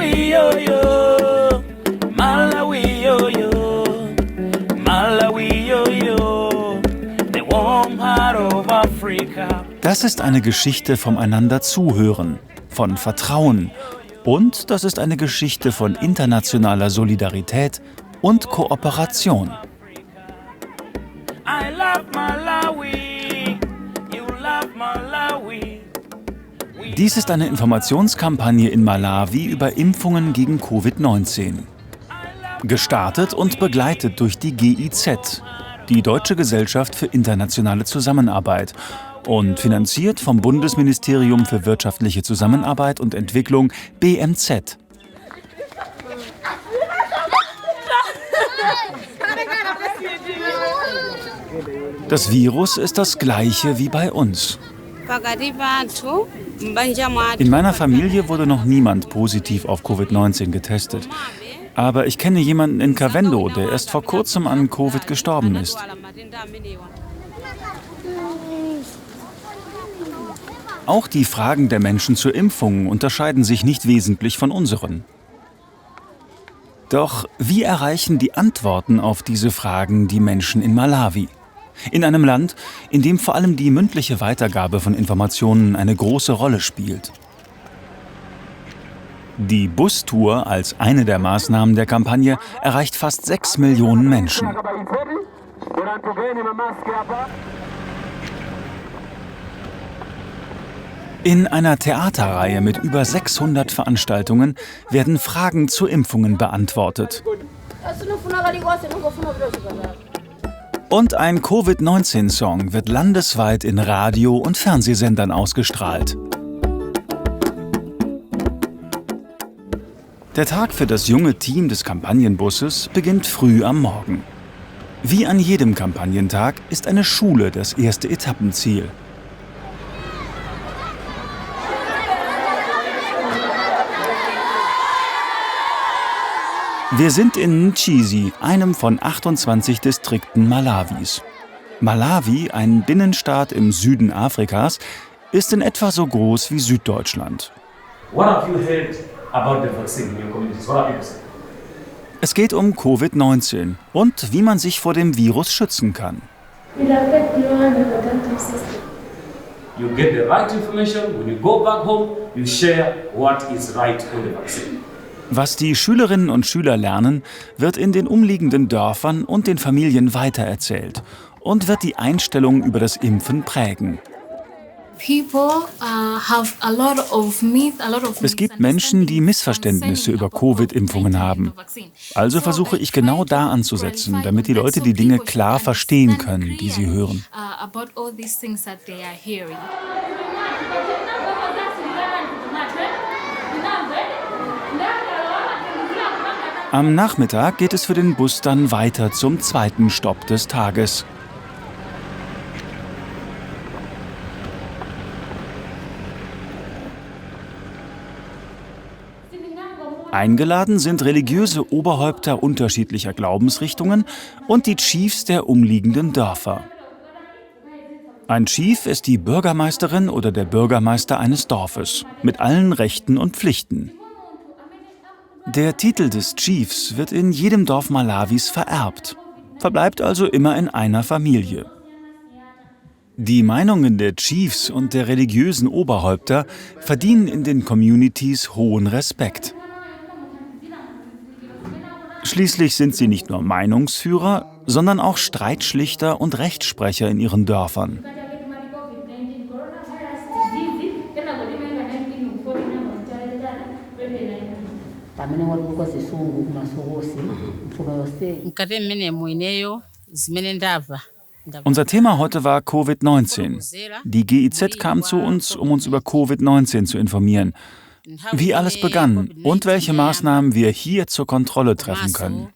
Malawi yo yo, Malawi yo yo, Malawi yo yo, the warm heart of Africa. Das ist eine Geschichte vom einander zuhören, von Vertrauen. Und das ist eine Geschichte von internationaler Solidarität und Kooperation. I love Malawi, you love Malawi. Dies ist eine Informationskampagne in Malawi über Impfungen gegen Covid-19. Gestartet und begleitet durch die GIZ, die Deutsche Gesellschaft für internationale Zusammenarbeit, und finanziert vom Bundesministerium für wirtschaftliche Zusammenarbeit und Entwicklung BMZ. Das Virus ist das gleiche wie bei uns. In meiner Familie wurde noch niemand positiv auf Covid-19 getestet. Aber ich kenne jemanden in Kavendo, der erst vor kurzem an Covid gestorben ist. Auch die Fragen der Menschen zur Impfung unterscheiden sich nicht wesentlich von unseren. Doch wie erreichen die Antworten auf diese Fragen die Menschen in Malawi? In einem Land, in dem vor allem die mündliche Weitergabe von Informationen eine große Rolle spielt. Die Bustour als eine der Maßnahmen der Kampagne erreicht fast 6 Millionen Menschen. In einer Theaterreihe mit über 600 Veranstaltungen werden Fragen zu Impfungen beantwortet. Und ein Covid-19-Song wird landesweit in Radio- und Fernsehsendern ausgestrahlt. Der Tag für das junge Team des Kampagnenbusses beginnt früh am Morgen. Wie an jedem Kampagnentag ist eine Schule das erste Etappenziel. Wir sind in Nchisi, einem von 28 Distrikten Malawis. Malawi, ein Binnenstaat im Süden Afrikas, ist in etwa so groß wie Süddeutschland. Es geht um Covid-19 und wie man sich vor dem Virus schützen kann. You get the right information. When you go back home, you share what is right on the vaccine. Was die Schülerinnen und Schüler lernen, wird in den umliegenden Dörfern und den Familien weitererzählt und wird die Einstellung über das Impfen prägen. Es gibt Menschen, die Missverständnisse über Covid-Impfungen haben. Also versuche ich genau da anzusetzen, damit die Leute die Dinge klar verstehen können, die sie hören. Am Nachmittag geht es für den Bus dann weiter zum zweiten Stopp des Tages. Eingeladen sind religiöse Oberhäupter unterschiedlicher Glaubensrichtungen und die Chiefs der umliegenden Dörfer. Ein Chief ist die Bürgermeisterin oder der Bürgermeister eines Dorfes, mit allen Rechten und Pflichten. Der Titel des Chiefs wird in jedem Dorf Malawis vererbt, verbleibt also immer in einer Familie. Die Meinungen der Chiefs und der religiösen Oberhäupter verdienen in den Communities hohen Respekt. Schließlich sind sie nicht nur Meinungsführer, sondern auch Streitschlichter und Rechtssprecher in ihren Dörfern. Unser Thema heute war Covid-19. Die GIZ kam zu uns, um uns über Covid-19 zu informieren, wie alles begann und welche Maßnahmen wir hier zur Kontrolle treffen können.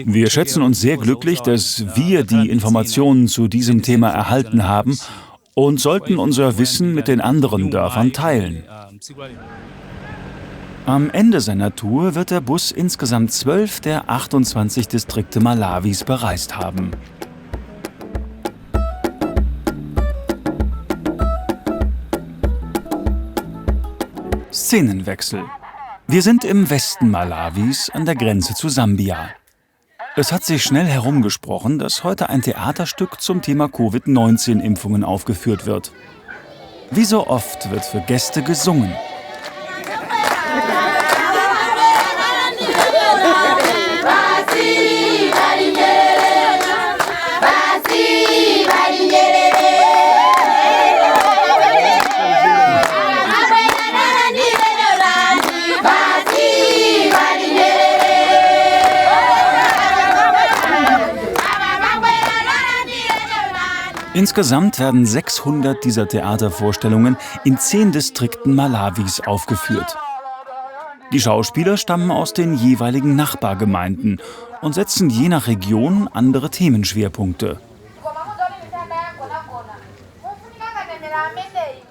Wir schätzen uns sehr glücklich, dass wir die Informationen zu diesem Thema erhalten haben und sollten unser Wissen mit den anderen Dörfern teilen. Am Ende seiner Tour wird der Bus insgesamt 12 der 28 Distrikte Malawis bereist haben. Szenenwechsel. Wir sind im Westen Malawis an der Grenze zu Sambia. Es hat sich schnell herumgesprochen, dass heute ein Theaterstück zum Thema Covid-19-Impfungen aufgeführt wird. Wie so oft wird für Gäste gesungen. Insgesamt werden 600 dieser Theatervorstellungen in 10 Distrikten Malawis aufgeführt. Die Schauspieler stammen aus den jeweiligen Nachbargemeinden und setzen je nach Region andere Themenschwerpunkte.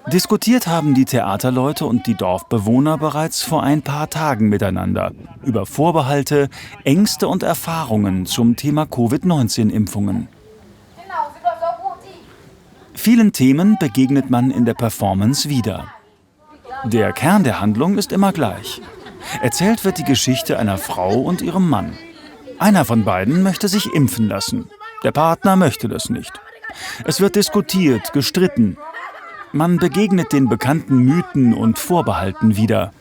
Diskutiert haben die Theaterleute und die Dorfbewohner bereits vor ein paar Tagen miteinander über Vorbehalte, Ängste und Erfahrungen zum Thema Covid-19-Impfungen. Vielen Themen begegnet man in der Performance wieder. Der Kern der Handlung ist immer gleich. Erzählt wird die Geschichte einer Frau und ihrem Mann. Einer von beiden möchte sich impfen lassen. Der Partner möchte das nicht. Es wird diskutiert, gestritten. Man begegnet den bekannten Mythen und Vorbehalten wieder.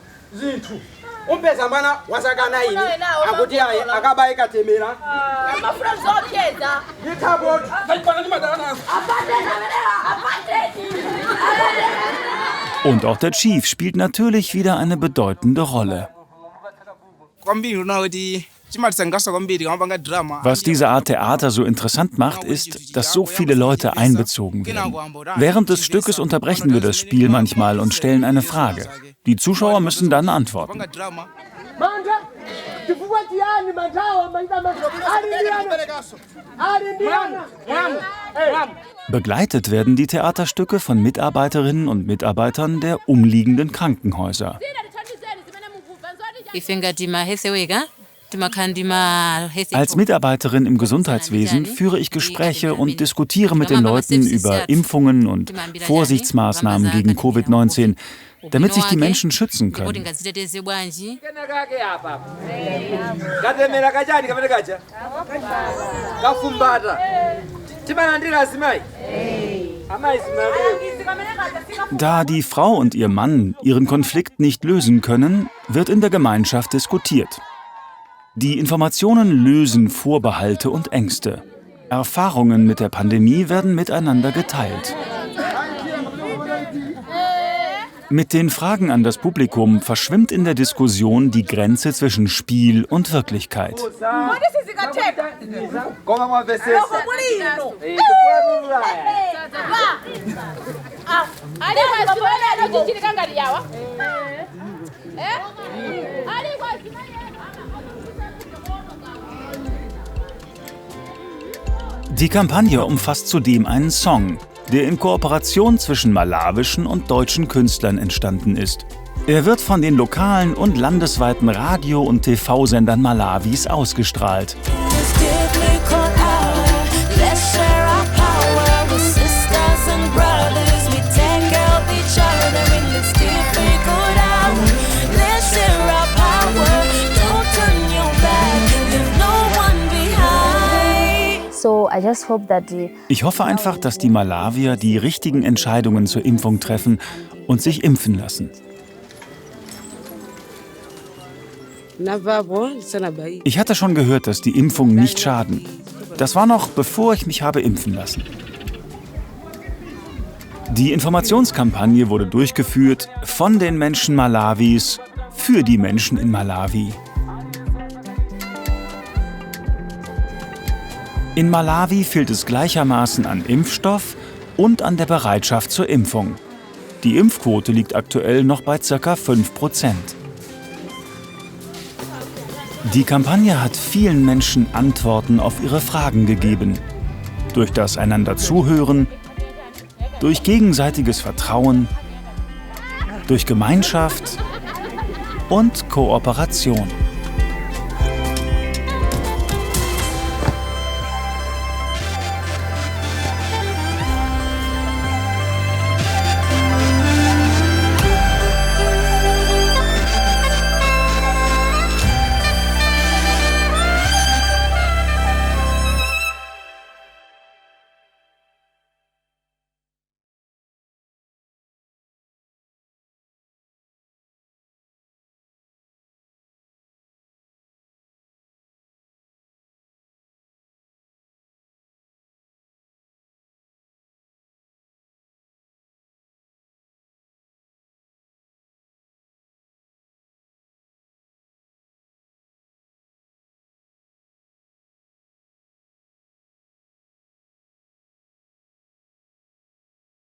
Und auch der Chief spielt natürlich wieder eine bedeutende Rolle. Was diese Art Theater so interessant macht, ist, dass so viele Leute einbezogen werden. Während des Stückes unterbrechen wir das Spiel manchmal und stellen eine Frage. Die Zuschauer müssen dann antworten. Begleitet werden die Theaterstücke von Mitarbeiterinnen und Mitarbeitern der umliegenden Krankenhäuser. Als Mitarbeiterin im Gesundheitswesen führe ich Gespräche und diskutiere mit den Leuten über Impfungen und Vorsichtsmaßnahmen gegen Covid-19, damit sich die Menschen schützen können. Da die Frau und ihr Mann ihren Konflikt nicht lösen können, wird in der Gemeinschaft diskutiert. Die Informationen lösen Vorbehalte und Ängste. Erfahrungen mit der Pandemie werden miteinander geteilt. Mit den Fragen an das Publikum verschwimmt in der Diskussion die Grenze zwischen Spiel und Wirklichkeit. Die Kampagne umfasst zudem einen Song, der in Kooperation zwischen malawischen und deutschen Künstlern entstanden ist. Er wird von den lokalen und landesweiten Radio- und TV-Sendern Malawis ausgestrahlt. Ich hoffe einfach, dass die Malawier die richtigen Entscheidungen zur Impfung treffen und sich impfen lassen. Ich hatte schon gehört, dass die Impfungen nicht schaden. Das war noch bevor ich mich habe impfen lassen. Die Informationskampagne wurde durchgeführt von den Menschen Malawis für die Menschen in Malawi. In Malawi fehlt es gleichermaßen an Impfstoff und an der Bereitschaft zur Impfung. Die Impfquote liegt aktuell noch bei ca. 5%. Die Kampagne hat vielen Menschen Antworten auf ihre Fragen gegeben. Durch das einander Zuhören, durch gegenseitiges Vertrauen, durch Gemeinschaft und Kooperation.